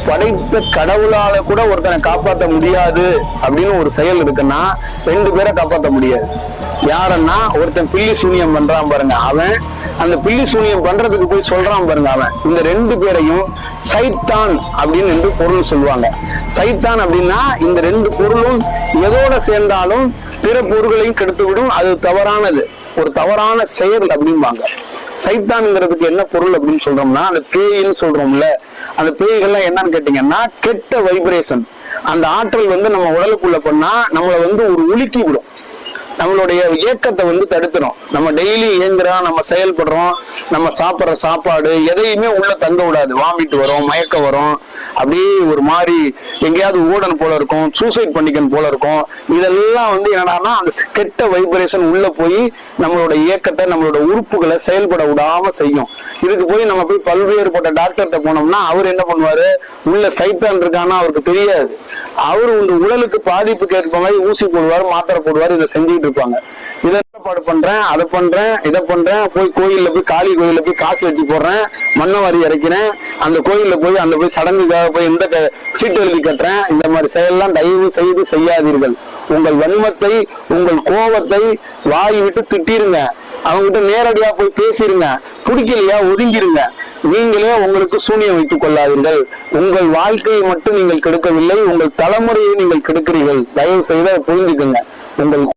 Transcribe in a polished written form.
படைத்த கடவுளால கூட ஒருத்தனை காப்பாற்ற முடியாது அப்படின்னு ஒரு செயல் இருக்குன்னா 2 பேரை காப்பாற்ற முடியாது. யாருன்னா ஒருத்தன் பில்லி சூனியம் பண்றான் பாருங்க, அவன் அந்த பில்லி சூனியம் பண்றதுக்கு போய் சொல்றான் பாருங்க, அவன் இந்த 2 பேரையும் சைத்தான் அப்படின்னு என்று பொருள் சொல்லுவாங்க. சைத்தான் அப்படின்னா இந்த 2 பொருளும் எதோட சேர்ந்தாலும் பிற பொருள்களையும் கெடுத்து விடும், அது தவறானது, ஒரு தவறான செயல் அப்படிம்பாங்க. சைத்தான்ங்கிறதுக்கு என்ன பொருள் அப்படின்னு சொல்றோம்னா, அந்த பேயின்னு சொல்றோம்ல, அந்த பேய்கள்லாம் என்னன்னு கேட்டீங்கன்னா கெட்ட வைப்ரேஷன். அந்த ஆற்றல் நம்ம உடலுக்குள்ள பண்ணா நம்மளை ஒரு உலுக்கி விடும், நம்மளுடைய இயக்கத்தை தடுத்துரும். நம்ம டெய்லி இயங்குறோம், நம்ம செயல்படுறோம், நம்ம சாப்பிட்ற சாப்பாடு எதையுமே உள்ள தங்க விடாது. வாமிட்டு வரும், மயக்கம் வரும், அப்படியே ஒரு மாதிரி எங்கேயாவது ஓடன் போல இருக்கும், சூசைட் பண்ணிக்கணும் போல இருக்கும். இதெல்லாம் என்னடான்னா அந்த கெட்ட வைப்ரேஷன் உள்ள போய் நம்மளோட இயக்கத்தை, நம்மளோட உறுப்புகளை செயல்பட விடாம செய்யும். இதுக்கு போய் நம்ம போய் பல்வேறுபட்ட டாக்டர்கிட்ட போனோம்னா அவர் என்ன பண்ணுவாரு, உள்ள சைத்தான் இருக்கான்னா அவருக்கு தெரியாது. அவரு உடலுக்கு பாதிப்புக்கு ஏற்ப மாதிரி ஊசி போடுவார், மாத்திரை போடுவார், இதை செஞ்சுட்டு இருப்பாங்க. இதை பாடு பண்றேன், அதை பண்றேன், இதை பண்றேன், போய் கோயில்ல போய் காளி கோயில்ல போய் காசு வச்சு போடுறேன், மண்ணை வாரி இறக்கிறேன், அந்த கோயில்ல போய் அந்த போய் சடங்குக்காக போய் இந்த சீட்டு எழுதி கட்டுறேன். இந்த மாதிரி செயல்லாம் தயவு செய்து செய்யாதீர்கள். உங்கள் வன்மத்தை, உங்கள் கோபத்தை வாய் விட்டு திட்டிருங்க, அவங்ககிட்ட நேரடியா போய் பேசிருங்க, பிடிக்கலையா ஒதுங்கிருங்க. நீங்களே உங்களுக்கு சூனியம் வைத்துக் கொள்ளாதீர்கள். உங்கள் வாழ்க்கையை மட்டும் நீங்கள் கெடுக்கவில்லை, உங்கள் தலைமுறையை நீங்கள் கெடுக்கிறீர்கள். தயவு செய்து புரிஞ்சுக்குங்க. உங்கள்